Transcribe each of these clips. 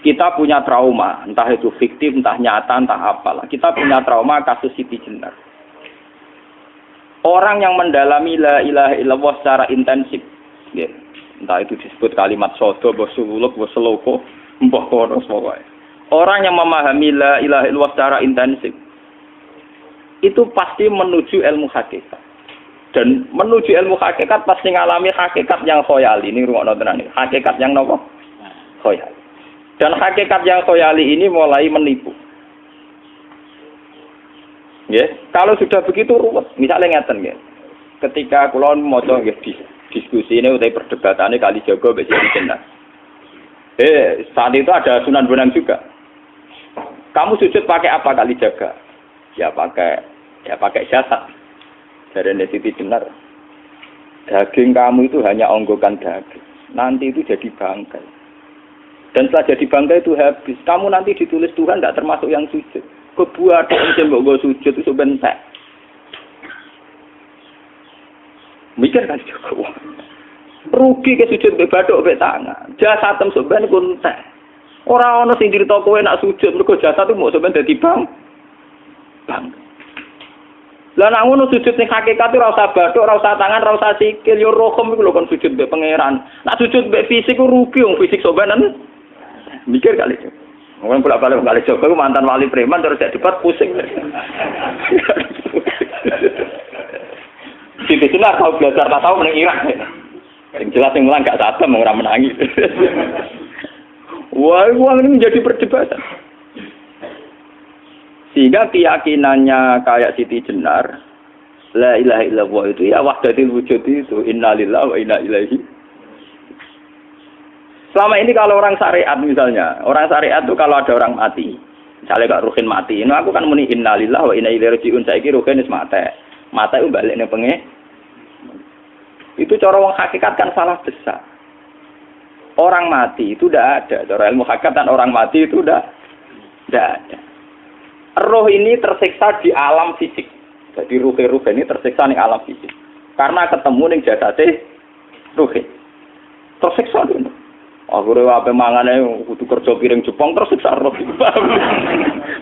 Kita punya trauma, entah itu fiktif, entah nyata, entah apalah. Kita punya trauma kasus Siti Jenar. Orang yang mendalami la ilaha illallah secara intensif, ya, entah itu disebut kalimat sodo, bosuluk, boseloko, mbah kono semua. Orang yang memahami la ilaha illallah secara intensif, itu pasti menuju ilmu hakikat. Dan menuju ilmu hakikat pasti ngalami hakikat yang khoyali. Ini rungokno tenan iki. Hakikat yang nopo? Khoyali. Dan hakikat yang khoyali ini mulai menipu. Ya, kalau sudah begitu ruwet. Misalnya ngeten nggih. Ketika kula maca nggih diskusi ini utai perdebatannya Kalijaga mbek Siti Jenar. Saat itu ada Sunan Bonang juga. Kamu sujud pakai apa Kalijaga? Ya pakai jasad. Dari Siti Jenar. Daging kamu itu hanya onggokan daging. Nanti itu jadi bangkai. Dan setelah jadi bangkai itu habis. Kamu nanti ditulis Tuhan tidak termasuk yang sujud. Kebuat yang mbok sujud itu bentek. Mikir kan juga. Rugi ke sujud mbek bathuk mbek tangan. Jasad sampeyan ku entek. Ora ana sing crita kowe nak sujud mergo jasad itu mok sampeyan dadi bang. Lah nek ngono sujud ning hakikat ora usah bathuk, ora usah tangan, ora usah sikil, yo rohem iku lho kon sujud mbek pangeran. Nek sujud mbek fisik ku rugi wong fisik sampeyan. Mikir kali. Wong bolak-balik kali Joko iku mantan wali preman terus jadi debat pusing. Siti Jenar tahu belajar tak tahu meneng Irak. Sing jelas sing mulang gak sadem ora menangi. Wah, uang ini menjadi perdebatan. Sehingga keyakinannya kayak Siti Jenar, la ilaha illallah itu ya wahdatul wujud itu, innalillahi wa inna ilaihi. Selama ini kalau orang syariat misalnya, orang syariat itu kalau ada orang mati, misalnya Kak Ruhin mati, ini aku kan muni innalillahi wa inna ilaihi raji'un, saiki Ruhin wis mati. Mati itu balik ning penge. Itu cara wong hakikat kan salah besar. Orang mati itu tidak ada, cara ilmu hakikat dan orang mati itu tidak ada. Roh ini tersiksa di alam fisik. Jadi ruh-ruh ini tersiksa di alam fisik. Karena ketemu ning jasate ruh. Tersiksa dulu. Akhire wae mangane kudu kerja piring Jepang tersiksa roh.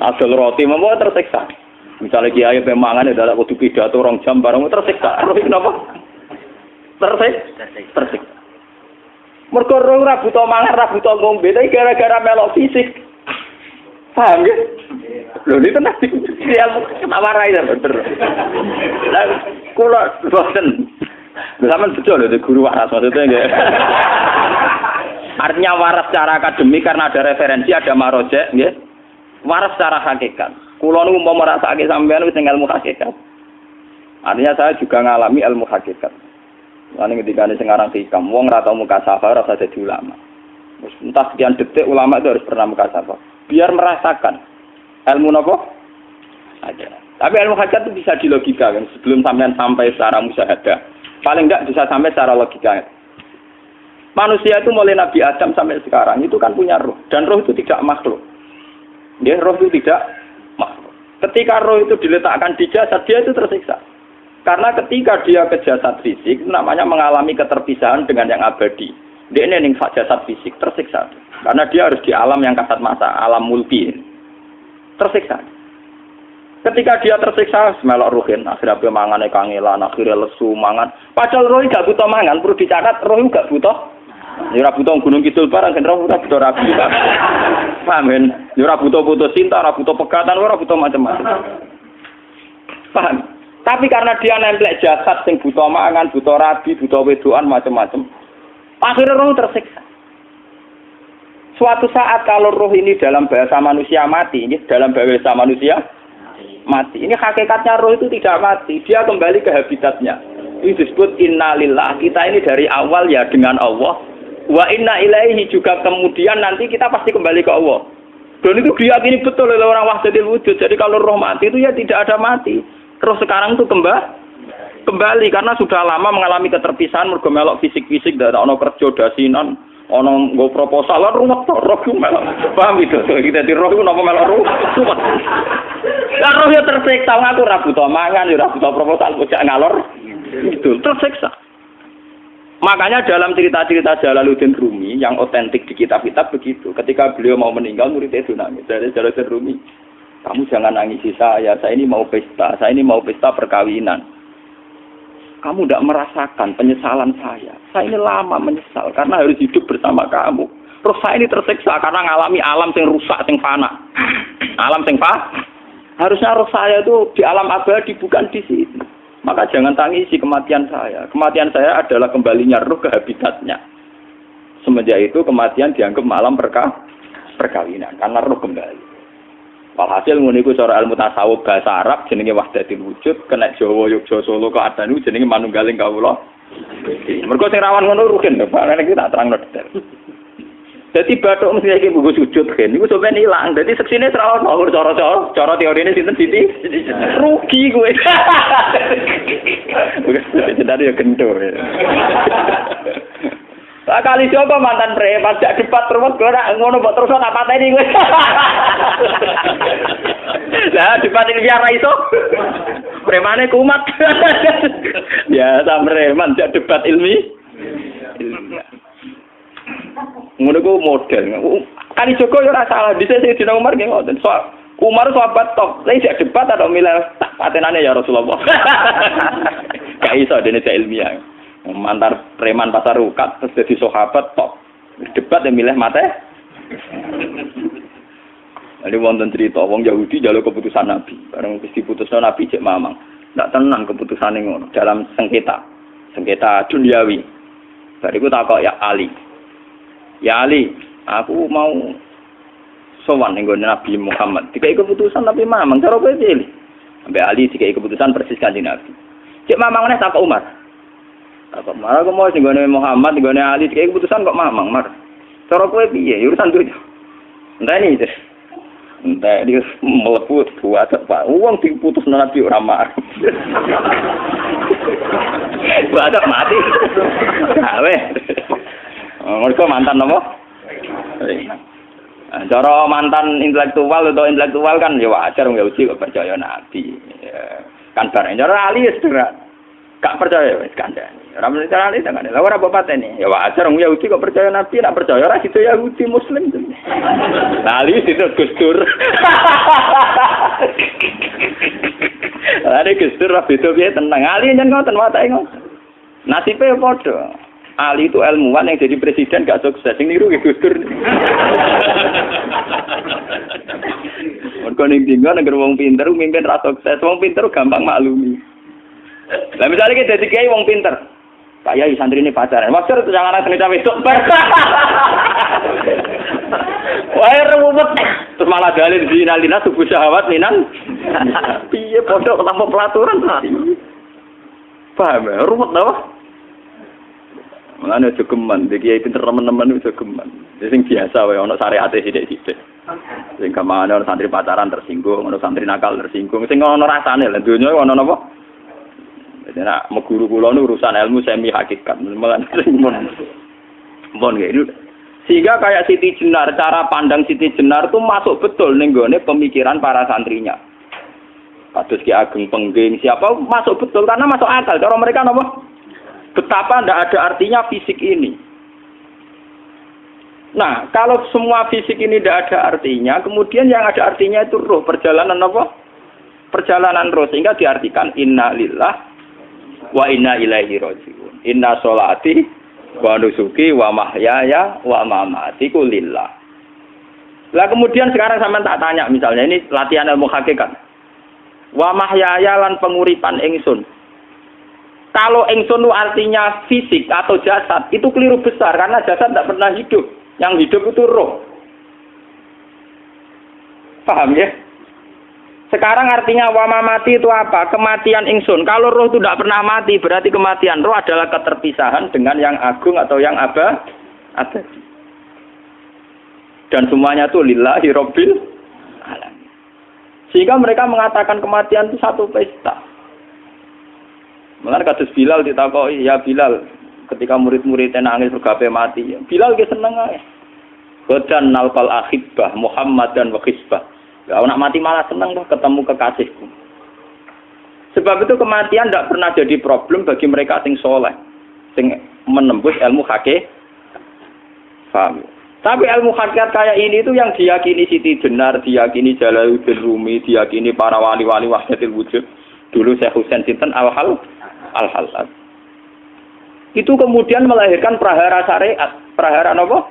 Asal roti memang tersiksa. Misalnya kiai pemangane dadak kudu pidato 2 jam bareng tersiksa. Roh kenapa? Tersiksa. Mergo roh ora buta mangan, ora buta ngombe, tapi gara-gara melok fisik. Paham ya? Lho ini tenang ilmu warai ya bener. Lah kula boten. Sampeyan betul lho guru waras maksudnya nggih. Artinya waras secara akademik karena ada referensi, ada marojek nggih. Waras secara hakikat. Kula niku umpama rasake sampeyan wis ilmu hakikat. Artinya saya juga ngalami ilmu hakikat. Lan ketika sing aran hikam wong ora tau muka safar ora dadi ulama. Wis entah sekian detik ulama itu harus pernah muka safar. Biar merasakan ilmu nopo aja. Tapi ilmu hakikat itu bisa dilogika kan sebelum sampai secara musyahadah. Paling enggak bisa sampai secara logika. Manusia itu mulai Nabi Adam sampai sekarang itu kan punya roh dan roh itu tidak makhluk. Dia roh itu tidak makhluk. Ketika roh itu diletakkan di jasad dia itu tersiksa. Karena ketika dia ke jasad fisik namanya mengalami keterpisahan dengan yang abadi. Dia ini ning jasad fisik tersiksa. Karena dia harus di alam yang kasat mata, alam mulki. Tersiksa. Ketika dia tersiksa, semelok ruhin, akhirnya dia mangane kangelan, akhirnya lesu mangan. Padahal roh gak butuh mangan, perlu dicatat roh gak butuh. Ya ora butuh gunung kidul barang, kan roh ora butuh rabi. Paham kan? Ya ora butuh putus cinta, ora butuh pegatan, ora butuh macam-macam. Paham? Tapi karena dia nemplek jasad sing butuh mangan, butuh rabi, butuh wedoan macam-macam. Akhirnya roh tersiksa. Suatu saat kalau roh ini dalam bahasa manusia mati, ini dalam bahasa manusia mati. Ini hakikatnya roh itu tidak mati, dia kembali ke habitatnya. Ini disebut innalillah. Kita ini dari awal ya dengan Allah. Wa inna ilaihi juga kemudian nanti kita pasti kembali ke Allah. Dan itu diyakini betul oleh orang wahdatul wujud. Jadi kalau roh mati itu ya tidak ada mati. Roh sekarang itu kembali karena sudah lama mengalami keterpisahan mergo melok fisik-fisik dan ono kerja dasinan. Ono nggo proposal ruwet roh melok. Paham itu? Kita di roh iku napa melok roh? Lah roh ya tersiksa ngaku ra butuh mangan, ya ra butuh proposal bocah ngalor. Itu tersiksa. Makanya dalam cerita-cerita Jalaluddin Rumi yang otentik di kitab-kitab begitu. Ketika beliau mau meninggal, muridnya itu nangis. Dari Jalaluddin Rumi, kamu jangan nangisi saya ini mau pesta perkawinan. Kamu tidak merasakan penyesalan saya ini lama menyesal karena harus hidup bersama kamu. Terus saya ini tersiksa karena ngalami alam yang rusak, yang fana. Alam yang fana. Harusnya roh saya itu di alam abadi, bukan di sini. Maka jangan tangisi kematian saya. Kematian saya adalah kembalinya roh ke habitatnya. Semenjak itu kematian dianggap malam perkawinan karena roh kembali. Walhasil ngono iku cara ilmu tasawuf bahasa Arab jenenge wahdatul wujud, kena Jawa Yogyakarta Solo keadaan iku jenenge manunggaling kawula. Mergo sing rawan ngono rugen lho, Pak. Nek iki tak terangno detail. Dadi bathuk mesti iki buku sujud kan. Iku sampeyan ilang. Dadi seksine ora ono cara teorine sinten Siti? Rugi kowe. Bukan jadi ya kentur. Kali coba mantan preman jak debat terus kowe ora ngono mbok terus tak pateni kowe. Lah debat iki biar ra iso. Premane kumat. Ya sam preman jak debat ilmi. Ngono ku model. Kali Joko yo ora salah, dhisik Sayyidina Umar nggih ngoten. Umar sahabat top, lha jak debat atau milih tak patenane ya Rasulullah. Gak iso dene jak ilmiah. Mantar preman pasar rukat terus jadi sahabat top debat yang milih mate. Ada wonten cerita wong Yahudi njaluk keputusan Nabi, bareng wis diputusno Nabi cek mamang. Ndak tenang keputusane ngono dalam sengketa duniawi. Bariku takok ya Ali. Ya Ali, aku mau sowan ning Nabi Muhammad. Dikai keputusan tapi mamang cara kowe pilih. Sampai Ali dikai keputusan persis kanjeng Nabi. Cek mamang neh takok Umar. Apa marah aku mau singgone Muhammad, singgone Ali, kayak keputusan kok mamang mar. Cara kowe piye? Urusan duit. Entah ini, entah dia meleput buat apa? Uang diputus Nabi ora mar. Buat mati. Gawe. Mereka mantan apa? Cara mantan intelektual kan ya wajar wong Yahudi kok percaya Nabi. Kan bareng cara Ali wis gak percaya wis kandhani. Ora mesti cara ali jangan. Lah ora bapatene. Ya wajar wong Yahudi kok percaya Nabi, nek percaya ora situ Yahudi Muslim. Lah ali situ Gus Dur. Are Gus Dur beda piye tenang. Ali nyen ngoten watake ngoten. Nasibe padha. Ali itu ilmuwan yang jadi presiden gak sukses. Sing niru Gus Dur. Mergo ning dinggo nek wong pinter mimpin ra sukses. Wong pinter gampang maklumi. Lah misalnya kita jadi kiai wong pinter, Pak Yai santri ini pacaran, maksud jangan anak seni cawe super. Wah ruwet, terus malah dalil zinalina subuh syahwat minan. Piye pondok tanpa pelaturan paham ya, ruwet tau. Mulane aja geman, iki kiai pinter teman-teman aja geman. Sing biasa wae ana syariate sithik-sithik. Sing kamane ana santri pacaran tersinggung, ana santri nakal tersinggung, sing ana rasane lha donya ana napa? Jadi nak meguru kula nu urusan ilmu semi hakikat. Mon gitu. Sehingga kayak Siti Jenar, cara pandang Siti Jenar itu masuk betul ning gone pemikiran para santrinya. Kados Ki Ageng Pengging siapa masuk betul karena masuk akal. Cara mereka napa? Betapa ndak ada artinya fisik ini. Nah, kalau semua fisik ini tidak ada artinya, kemudian yang ada artinya itu roh, perjalanan apa? Perjalanan roh, sehingga diartikan inna lillah wa inna ilaihi raji'un. Inna sholati wa nusuki wa mahyaya wa mamati ku lillah. Lah kemudian sekarang sampean tak tanya misalnya ini latihan ilmu hakikat. Wa mahyaya lan penguripan ingsun. Kalau ingsun itu artinya fisik atau jasad, itu keliru besar karena jasad tidak pernah hidup. Yang hidup itu roh. Paham ya? Sekarang artinya wama mati itu apa? Kematian ingsun. Kalau roh itu tidak pernah mati, berarti kematian roh adalah keterpisahan dengan yang agung atau yang abadi. Dan semuanya itu lillahi rabbil alamin. Sehingga mereka mengatakan kematian itu satu pesta. Mulane kados Bilal ditakoki, ya Bilal, ketika murid-muridnya nangis bergape mati, Bilal ge seneng ae. Godan nalqal ahibbah Muhammad dan wa hisbah. Kalau nak mati malah senang tuh ketemu kekasihku. Sebab itu kematian tidak pernah jadi problem bagi mereka sing soleh, sing menembus ilmu hakikat. Paham? Tapi ilmu hakikat kayak ini itu yang diyakini Siti Jenar, diyakini Jalaluddin Rumi, diyakini para wali-wali wahdatul wujud. Dulu Syekh Husain sinten Al-Halal. Itu kemudian melahirkan prahara syariat. Prahara apa?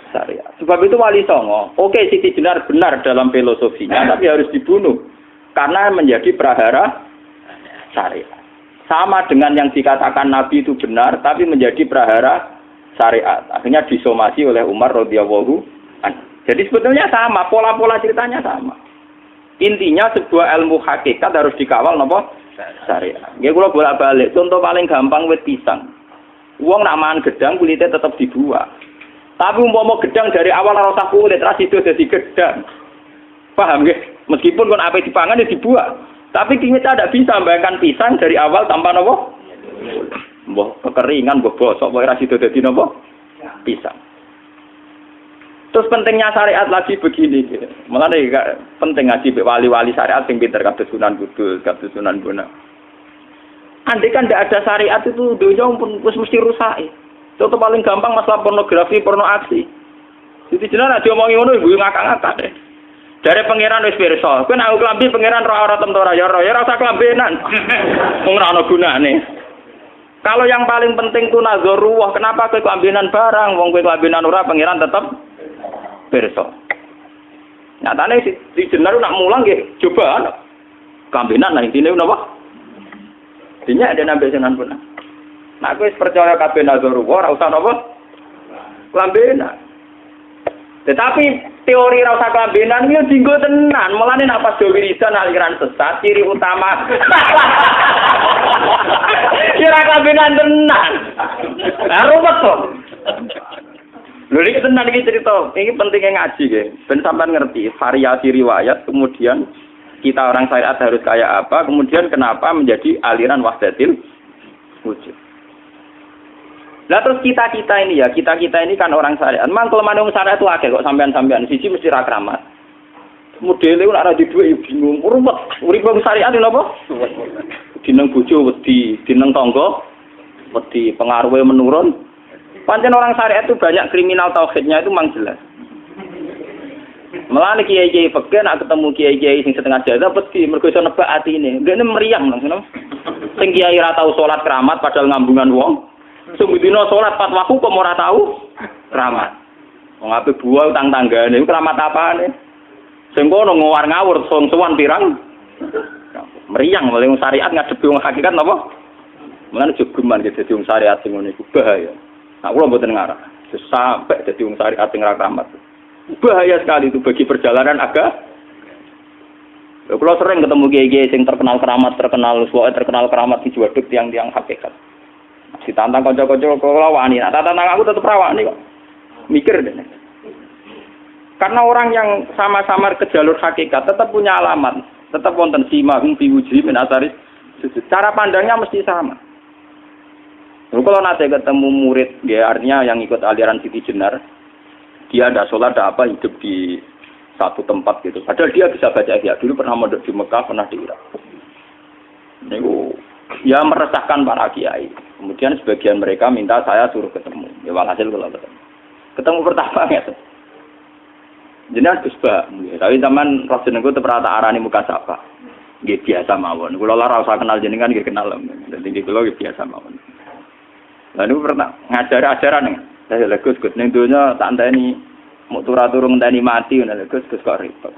Syariat. Sebab itu Wali Songo, oke Siti Jenar benar dalam filosofinya, tapi harus dibunuh. Karena menjadi prahara syariat. Sama dengan yang dikatakan Nabi itu benar, tapi menjadi prahara syariat. Akhirnya disomasi oleh Umar radhiyallahu anhu. Jadi sebetulnya sama, pola-pola ceritanya sama. Intinya sebuah ilmu hakikat harus dikawal napa? Syariat. Nggih kula bolak-balik, contoh paling gampang wit pisang. Wong nak mangan gedang kulitnya tetap dibuang. Tapi umpama gedang dari awal ora usah kulit, ra sido dadi gedang. Paham nggih? Meskipun kon ape dipangan ya dibuang. Tapi kita tidak bisa membayangkan pisang dari awal tanpa napa? Mbah kekeringan, mbah bosok, mbah ra sido dadi napa? Pisang. Terus pentingnya syariat lagi begini, malah penting ngaji wali-wali syariat yang pinter kados Sunan Kudus, kados Sunan Bonang. Andai kan tidak ada syariat itu dunia pun mesti rusak. Contoh paling gampang masalah pornografi, porno aksi. Jadi jenengan ada omongi ngono ibu ngakak-ngakak deh. Dari pangeran wis pirsa, kowe nek klambi pangeran ora tem ora ya ora usah klambenan. Wong ora ana gunane. Kalau yang paling penting ku nazarullah, kenapa kowe klambenan barang, wong kowe klambenan ora pangeran tetep pirsa. Nyatane si jenar nak mulang nggih coba klambenan lah intine napa? Dinya ada nabi Sunan Bonang. Nah, aku percaya kabeh nazarullah ora usah napa? Klambenan. Tetapi teori ora usah klambenan iki dinggo tenan. Mulane nek pas wiridan aliran sesat ciri utama. Kira klambenan tenan. Lah ruwet to. Lho iki tenan iki cerita. Iki pentingnya ngaji nggih. Ben sampean ngerti variasi riwayat kemudian kita orang syariat harus kayak apa, kemudian kenapa menjadi aliran wahdatil wujud. Nah terus kita-kita ini ya, kita-kita ini kan orang syariat. Memang kelemahan orang syariat itu akeh kok sampean-sampean. Siji mesti ra kramat. Modele ora di dhuwit ya bingung. Ruwet. Urip wong syariat lho apa? Dineng bojo wedi, dineng tangga wedi, pengaruhe menurun. Pancen orang syariat itu banyak kriminal tauhidnya itu memang jelas. Malah kiai-kiai fikih nak ketemu kiai-kiai sing setengah jaga wedi mergo iso nebak atine. Ndekne meriang langsung. Sing kiai ra tau salat keramat padahal ngambungan wong. Sungguh dino sholat 4 waktu kok ora tahu keramat. Wong ape buah utang tanggane iku keramat apane? Sing kono ngawur-ngawur sowan pirang. Meriang oleh syariat ngadepi wong hakikat napa? Mulane jogeman gitu dadi wong syariat sing ngene iku bahaya. Nah kula mboten ngarah. Sampai dadi wong syariat sing ra keramat. Bahaya sekali itu bagi perjalanan agama. Kalau sering ketemu kiai-kiai sing terkenal keramat, terkenal keramat di juwaduk tiang-tiang hakikat. Ditantang kanca-kanca kula wani, nah tantang aku tetep rawani kok. Mikir deh. Karena orang yang sama-sama ke jalur hakikat tetap punya alamat, tetap wonten simahum fi wujhi min asaris sujud. Cara pandangnya mesti sama. Kalau nanti ketemu murid, ya artinya yang ikut aliran Siti Jenar, dia ada sholat, ada apa, hidup di satu tempat gitu. Padahal dia bisa baca ihya. Dulu pernah mondok di Mekah, pernah di Irak. Itu ya meresahkan para kiai. Kemudian sebagian mereka minta saya suruh ketemu. Ya walhasil kalau ketemu. Ketemu pertama ya. Jenengan Gus Ba, tapi zaman roh jenengku teu pernah tak arani muka sapa. Nggih biasa mawon. Kula ora usah kenal jenengan nggih kenal. Dadi nggih kula biasa mawon. Lah niku pernah ngajari ajaran. Saya lha Gus ning donya tak enteni mau turu-turu ngenteni mati ngono Gus kok repot.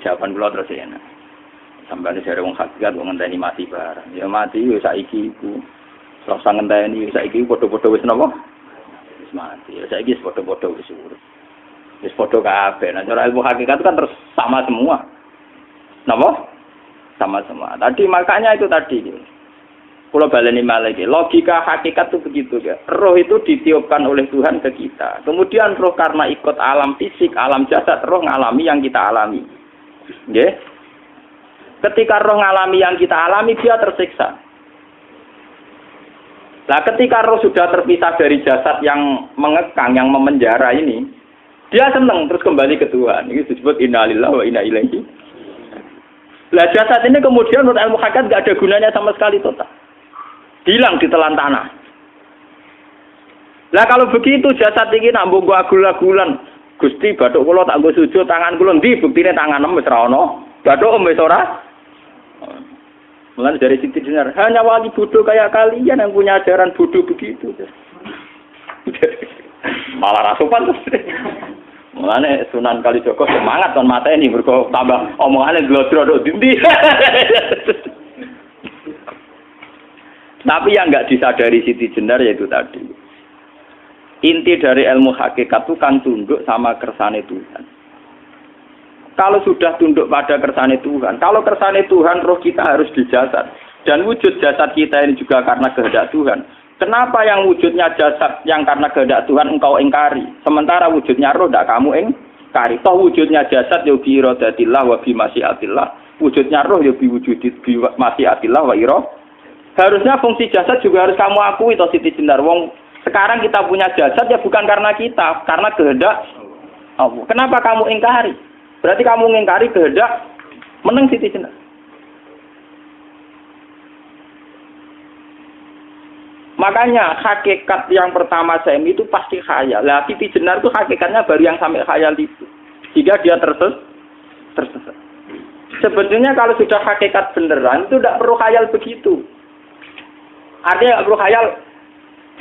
Jawaban kula terus ya. Sampai dari wong hakikat wong ngenteni mati barang. Ya mati yo saiki iku. Rasa ngenteni saiki padha-padha wis napa? Wis mati. Ya saiki wis padha-padha wis urip. Wis padha kabeh. Nah cara ilmu hakikat itu kan terus sama semua. Napa? Sama semua. Tadi makanya itu tadi. Kalau baleni malih logika hakikat itu begitu ya. Roh itu ditiupkan oleh Tuhan ke kita. Kemudian roh karena ikut alam fisik, alam jasad, roh ngalami yang kita alami. Nggih. Ketika roh ngalami yang kita alami, dia tersiksa. Nah, ketika roh sudah terpisah dari jasad yang mengekang, yang memenjara ini, dia senang terus kembali ke Tuhan. Ini disebut inna lillahi wa inna ilaihi. Lah jasad ini kemudian menurut ilmu hakikat tidak ada gunanya sama sekali total. Hilang di telan tanah. Lah kalau begitu jasad iki nak mbok agul-agulan. Gusti bathuk kula tak nggo sujud tangan kula ndi buktine tangan wis ora ana. Bathuk wis ora. Mulane dari Siti Jenar, hanya wali bodoh kayak kalian yang punya ajaran bodoh begitu. Malah rasupan terus. Mulane Sunan Kalijaga semangat kon mateni mergo tambah omongane glodro nduk ndi. Tapi yang enggak disadari Siti Jenar yaitu tadi. Inti dari ilmu hakikat itu kan tunduk sama kersane Tuhan. Kalau sudah tunduk pada kersane Tuhan, kalau kersane Tuhan roh kita harus di jasad. Dan wujud jasad kita ini juga karena kehendak Tuhan. Kenapa yang wujudnya jasad yang karena kehendak Tuhan engkau ingkari? Sementara wujudnya roh tidak kamu ingkari. Toh wujudnya jasad ya bi iradatillah wa bi masyiatillah. Wujudnya roh ya bi wujudit bi masyiatillah wa ira. Harusnya fungsi jasad juga harus kamu akui toh Siti Jenar. Wong sekarang kita punya jasad ya bukan karena kita, karena kehendak Allah. Kenapa kamu ingkari? Berarti kamu ingkari kehendak meneng Siti Jenar. Makanya hakikat yang pertama saya itu pasti khayal. Lah Siti Jenar itu hakikatnya baru yang sampai khayal itu. Sehingga dia tersesat. Sebetulnya kalau sudah hakikat beneran itu tidak perlu khayal begitu. Artinya tidak perlu khayal.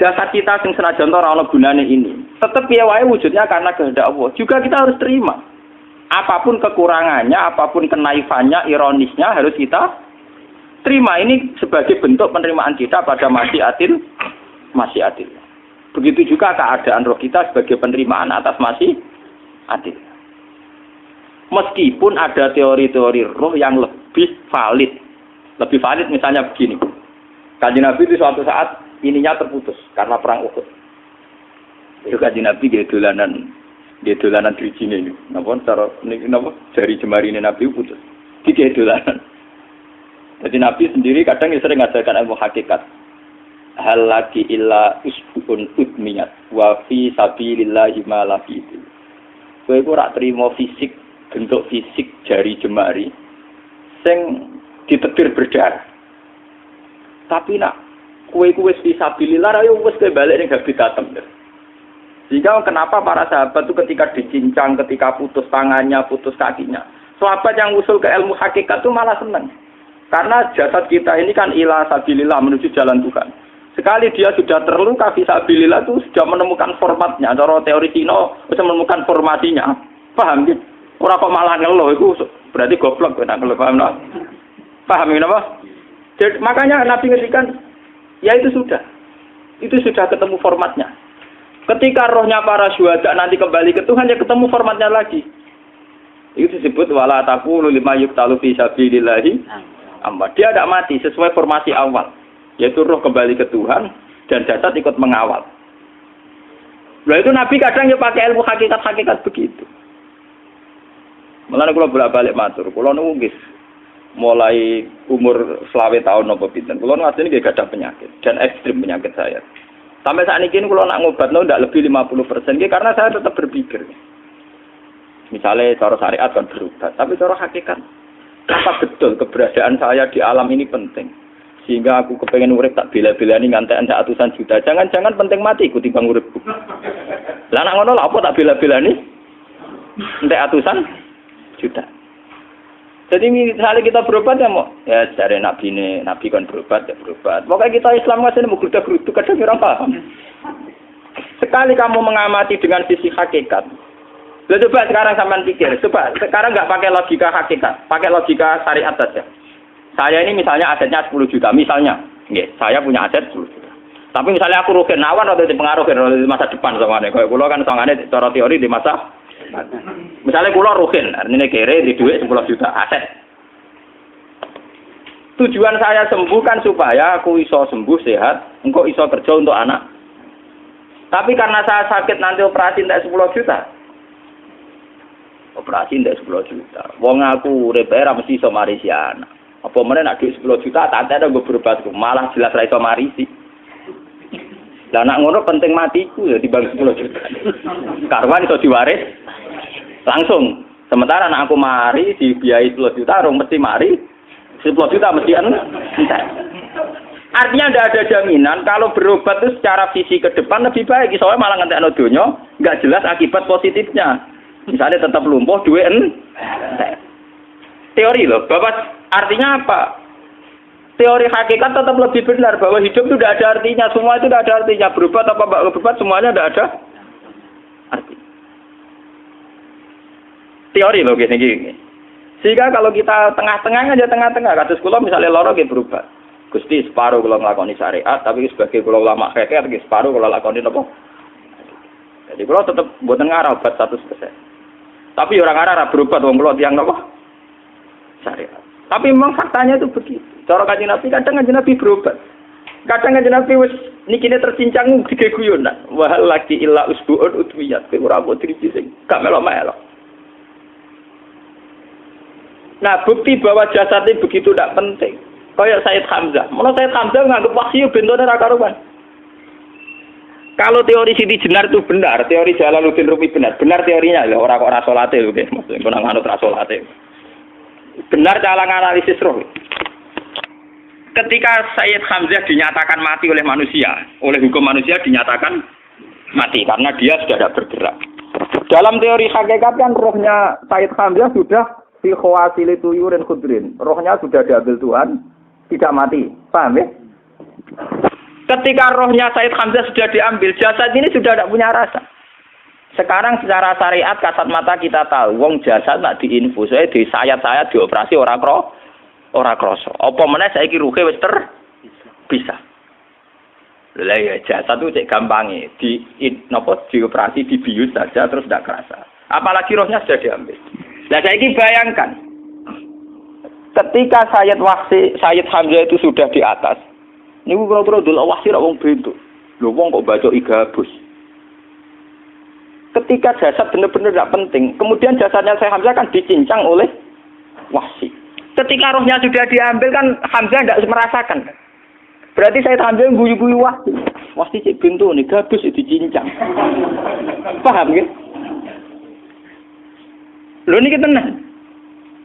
Jasad kita sing senajan ora ana gunane ini. Tetep piye wae wujudnya karena kehendak Allah. Juga kita harus terima. Apapun kekurangannya, apapun kenaifannya, ironisnya harus kita terima. Ini sebagai bentuk penerimaan kita pada masyiatil. Begitu juga keadaan roh kita sebagai penerimaan atas masyiatil. Meskipun ada teori-teori roh yang lebih valid. Lebih valid misalnya begini. Kanjeng Nabi itu suatu saat ininya terputus karena perang Uhud. Itu Kanjeng Nabi dia dolanan drijine ini. Napa cara niki napa jari jemari Nabi putus. Iki dolanan. Jadi Nabi sendiri kadang sering ngajarkan ilmu hakikat. Hal laki illa usbun udmiyat wa fi sabilillahi ma la fi. Kowe ora trimo fisik, bentuk fisik jari jemari sing ditetir berdarah. Tapi nak kue fisabilillah ayo wis balik ning habitatem. Sehingga kenapa para sahabat itu ketika dicincang, ketika putus tangannya, putus kakinya, sahabat yang usul ke ilmu hakikat itu malah senang. Karena jasad kita ini kan ila sabilillah menuju jalan Tuhan. Sekali dia sudah terluka fisabilillah itu sudah menemukan formatnya. Cara teori Cina sudah menemukan formasinya. Paham gitu? Orang kok malah ngeluh itu berarti goblok nek ngeluh paham no? Paham napa? Jadi, makanya Nabi ngertikan ya itu sudah ketemu formatnya. Ketika rohnya para syuhada nanti kembali ke Tuhan ya ketemu formatnya lagi. Itu disebut wala taqulu lima yuqtalu fi sabilillahi amma. Dia tidak mati sesuai formasi awal, yaitu roh kembali ke Tuhan dan jasad ikut mengawal. Nah itu Nabi kadang ya pakai ilmu hakikat begitu. Mulane kula bolak-balik matur, kula niku nggih mulai umur 20 tahun napa pinten. Kula asline nggih gadah penyakit dan ekstrim penyakit saya. Sampai saat ini kula nak ngobatno ndak lebih 50% nggih karena saya tetap berpikir. Misalnya cara syariat kan berobat, tapi cara hakikat apa betul keberadaan saya di alam ini penting. Sehingga aku kepengen urip tak bela-belani ngantek ratusan juta. Jangan-jangan penting mati ikuti bang uripku. Lah nak ngono lha apa tak bela-belani? Entek ratusan juta. Jadi misalnya kita berobat ya mau, ya cari nabi kan berobat ya berobat. Pokoknya kita Islam nggak sih mau geruduk kadang orang paham. Sekali kamu mengamati dengan sisi hakikat, coba sekarang sampean pikir, coba sekarang nggak pakai logika hakikat, pakai logika syariat saja. Saya ini misalnya asetnya 10 juta, misalnya, saya punya aset 10 juta. Tapi misalnya aku rugi nawar atau dipengaruhi di masa depan sama nih, kalau pulau kan soalnya cara teori di masa. Misalnya kulo ruhin, artinya kere di duit 10 juta aset. Tujuan saya sembuh kan supaya aku iso sembuh sehat, engkau iso kerja untuk anak. Tapi karena saya sakit nanti operasi tidak 10 juta. Operasi tidak 10 juta. Wong aku repera mesti iso marisi anak. Apa meneh nak duit 10 juta tak ada gue berobat malah jelas ra iso marisi. Lah nak ngono penting matiku ya dibagi 10 juta. Karwan iso diwaris langsung. Sementara anak aku mari dibiayai 10 juta, orang mesti mari 10 juta mesti entek. Artinya tidak ada jaminan kalau berobat itu secara visi ke depan lebih baik. Soalnya malah ngentekno donya nggak jelas akibat positifnya. Misalnya tetap lumpuh duwe teori loh. Bapak artinya apa? Teori hakikat tetap lebih benar bahwa hidup itu tidak ada artinya. Semua itu tidak ada artinya. Berobat apa enggak berobat semuanya tidak ada arti. Teori loh gini. Sehingga kalau kita tengah-tengah aja tengah-tengah kados kula misalnya lara nggih berobat. Gusti separuh kalau ngelakoni syariat, tapi sebagai kalau ulama fikih, separuh kalau lakoni apa? Jadi kalau tetap buatan ngarah obat 100%. Tapi orang ngarah berobat, wong kalau tiang apa? Syariat. Tapi memang faktanya itu begitu. Cara Kanjeng Nabi kadang Kanjeng Nabi berobat. Kadang Kanjeng Nabi wis nikine tercincang dige guyonan. Wahal lagi illa usbuun udwiyat. Ora mbok driji sing gak melok-melok. Nah, bukti bahwa jasad ini begitu tidak penting. Kayak Sayyid Hamzah. Menurut Sayyid Hamzah nganggep wahyu bentone ra karuan. Kalau teori Siti Jenar itu benar, teori Jalaluddin Rumi benar teorinya ya ora kok ra salate lho nggih, maksudnya kok nganut ra salate. Benar cara analisis roh. Ketika Sayyid Hamzah dinyatakan mati oleh manusia, oleh hukum manusia dinyatakan mati karena dia sudah tidak bergerak. Dalam teori hakikat kan rohnya Sayyid Hamzah sudah fi khawasili tuyurin khudrin. Rohnya sudah diambil Tuhan, tidak mati. Paham ya? Ketika rohnya Sayyid Hamzah sudah diambil, jasad ini sudah tidak punya rasa. Sekarang secara syariat kasat mata kita tahu, wong jasad nak diinfus, di sayat-sayat dioperasi ora kroso. Apa meneh saiki ruhe wis bisa. Lah ya jasad itu cek gampange, dioperasi dibius saja terus tidak kerasa. Apalagi rohnya sudah diambil. Nah saiki bayangkan, ketika Sayyid Hamzah itu sudah di atas, ini kira-kira dulu wahsi rak wong bentuk. Lho wong kok baca igabus. Ketika jasad benar-benar tidak penting, kemudian jasadnya Sayyid Hamzah kan dicincang oleh wahsi. Ketika rohnya sudah diambil kan Hamzah tidak merasakan. Berarti Sayyid Hamzah guyu-guyu wahsi. Wahsi cek bentuk nih gabus dicincang. Paham ya? Lho ini tenang.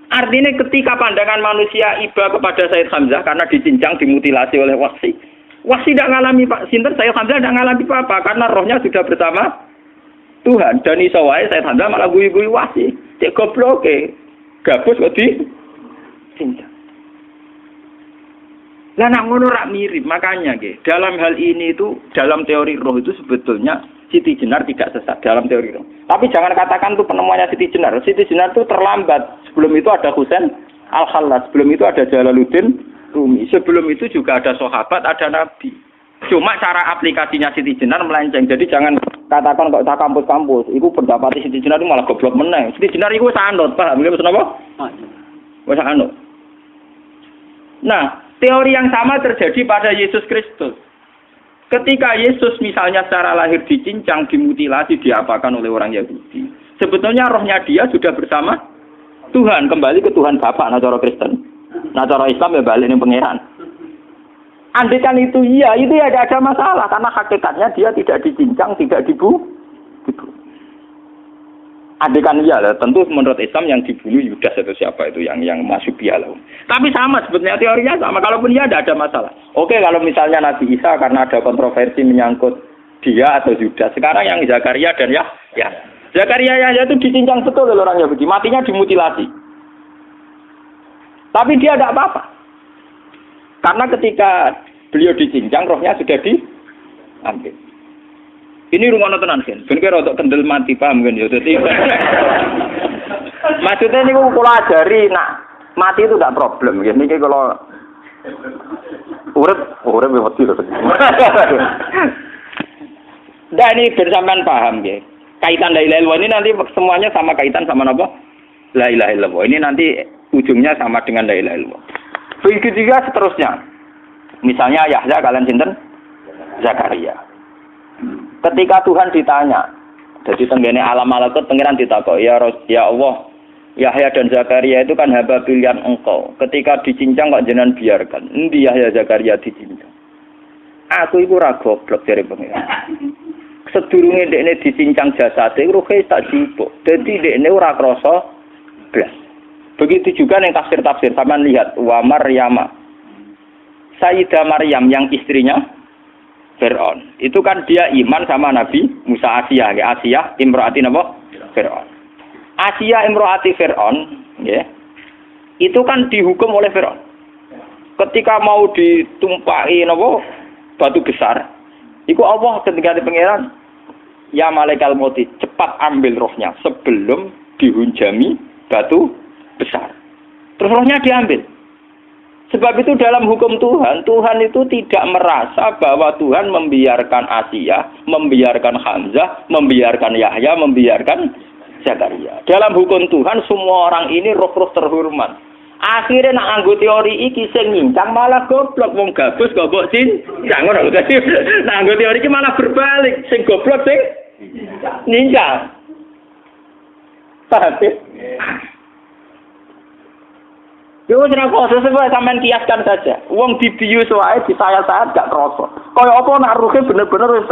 Artinya ketika pandangan manusia iba kepada Sayyid Hamzah karena dicincang, dimutilasi oleh wahsi. Wahsi tidak mengalami Pak Sinten, Sayyid Hamzah tidak mengalami apa-apa karena rohnya sudah bersama Tuhan. Dan iso wae Sayyid Hamzah malah guyu-guyu wahsi. Cek gobloke. Gabus kok dicincang. Lah nak ngono rak mirip, makanya nggih. Dalam hal ini itu dalam teori roh itu sebetulnya Siti Jenar tidak sesat dalam teori roh. Tapi jangan katakan itu penemuannya Siti Jenar. Siti Jenar itu terlambat. Sebelum itu ada Husain Al-Khallas, sebelum itu ada Jalaluddin Rumi. Sebelum itu juga ada sahabat, ada nabi. Cuma cara aplikasinya Siti Jenar melenceng. Jadi jangan katakan kok tak kampus-kampus, iku pendapat Siti Jenar itu malah goblok meneh. Siti Jenar iku wis anut, paham nggih maksud apa? Wis anut. Nah, teori yang sama terjadi pada Yesus Kristus. Ketika Yesus misalnya secara lahir dicincang, dimutilasi, diapakan oleh orang Yahudi. Sebetulnya rohnya dia sudah bersama Tuhan, kembali ke Tuhan Bapa, nah cara Kristen. Nah cara Islam ya balik ning pangeran. Andaikan itu iya, itu ya tidak ada masalah karena hakikatnya dia tidak dicincang, tidak dibunuh. Andaikan iya lah, tentu menurut Islam yang dibunuh Yudas atau siapa itu yang masuk bialah. Tapi sama sebetulnya teorinya sama. Kalaupun iya tidak ada masalah. Oke, kalau misalnya Nabi Isa karena ada kontroversi menyangkut dia atau Yudas. Sekarang yang Zakaria dan ya. Zakaria Yahya itu dicincang betul oleh orang Yahudi, matinya dimutilasi. Tapi dia tidak apa-apa. Karena ketika beliau dicincang, rohnya sudah diambil. Ini rumah tenan kan. Ben kira untuk kendel mati paham kan ya. Dadi maksudnya niku kula ajari nak mati itu tidak problem nggih. Niki kalau urip wedi lho. Nah ini bersamaan paham nggih. Kaitan la ilaha illallah ini nanti semuanya sama kaitan sama apa? La ilaha illallah. Ini nanti ujungnya sama dengan la ilaha illallah. Begitu juga seterusnya. Misalnya Yahya kalian sinten? Zakaria. Ketika Tuhan ditanya, jadi tenggene alam malakut pengiran ditakok, ya Allah, Yahya dan Zakaria itu kan hamba pilihan engkau. Ketika dicincang kok jenengan biarkan. Endi Yahya Zakaria dicincang? Aku iku ora goblok dari pengiran. Sedurunge dekne dicincang jasate ruhe tak jupuk. Dadi dekne ora krasa blas. Begitu juga ning tafsir-tafsir sampean lihat wa Maryama Sayyidah Maryam yang istrinya Fir'aun. Itu kan dia iman sama Nabi Musa. Asiyah imro'ati napa? Fir'aun. Asiyah imro'ati Fir'aun, ya. Itu kan dihukum oleh Fir'aun. Ketika mau ditumpahi napa? Batu besar. Iku Allah ketika di pangeran, ya malaikal mauti, cepat ambil rohnya sebelum dihunjami batu besar. Terus rohnya diambil. Sebab itu dalam hukum Tuhan, Tuhan itu tidak merasa bahwa Tuhan membiarkan Asiyah, membiarkan Hamzah, membiarkan Yahya, membiarkan Zakaria. Dalam hukum Tuhan, semua orang ini roh-roh terhormat. Akhirnya nak anggo teori iki sing nyincang malah goblok, wong gabus goblok cincang ora lho. Nak anggo teori iki malah berbalik, sing goblok sing nyincang. Paham? Yo ora kok sesuai sampean kiaskan saja. Wong dibius wae disayat-sayat gak krasa. Kaya apa nak ruhe bener-bener wis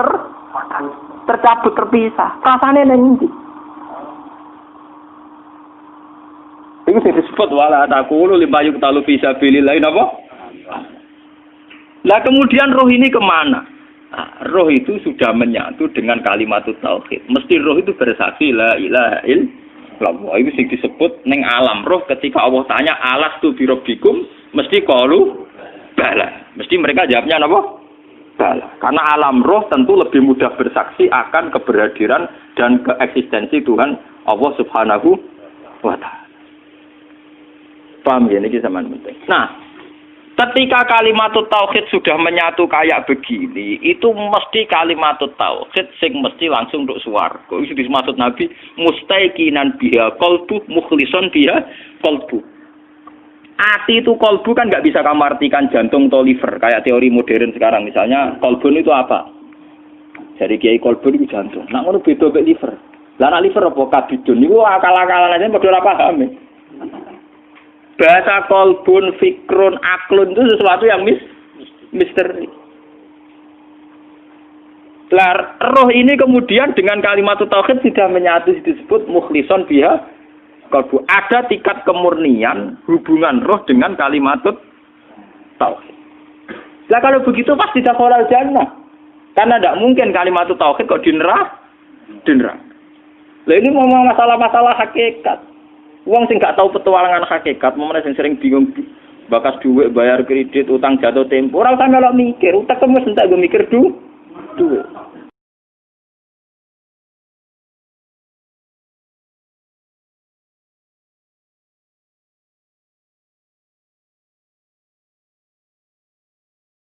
tercabut terpisah. Rasane nang ndi? Iku sing disebut wala taqulu limayuk talu fi sabilillah napa? Lah kemudian roh ini kemana? Nah, roh itu sudah menyatu dengan kalimat tauhid. Mesti roh itu bersaksi la ilaha illallah. Itu sing disebut ning alam roh ketika Allah tanya alastu bi rabbikum mesti qalu bala. Mesti mereka jawabnya apa? Bala. Karena alam roh tentu lebih mudah bersaksi akan keberhadiran dan keeksistensi Tuhan Allah Subhanahu wa taala. Paham ya ini zaman penting. Nah, ketika kalimat tauhid sudah menyatu kayak begini, itu mesti kalimat tauhid sing mesti langsung untuk swarga. Itu dimaksud Nabi mustaiqinan biha qalbu mukhlishon biha qalbu. Ati itu qalbu kan nggak bisa kamu artikan jantung atau liver kayak teori modern sekarang. Misalnya qalbun itu apa? Jadi kiai qalbun itu jantung. Nah ngono beda mek liver. Lah nek liver apa kabidun niku akal-akalan aja padha ora paham. Bahasa kolbun, fikrun, aklun itu sesuatu yang misteri. Lah, roh ini kemudian dengan kalimat tauhid sudah menyatu disebut mukhlishon biha kolbu. Ada tingkat kemurnian hubungan roh dengan kalimat tauhid. Lah kalau begitu pasti dakhalal jannah. Karena tidak mungkin kalimat tauhid kok dineraka. Lah ini ngomong masalah-masalah hakikat. Wong sing gak tahu petualangan hakikat, momene sing sering bingung bakas dhuwit, bayar kredit, utang jatuh tempo, ora usah melok mikir, utek wis entek go mikir duit.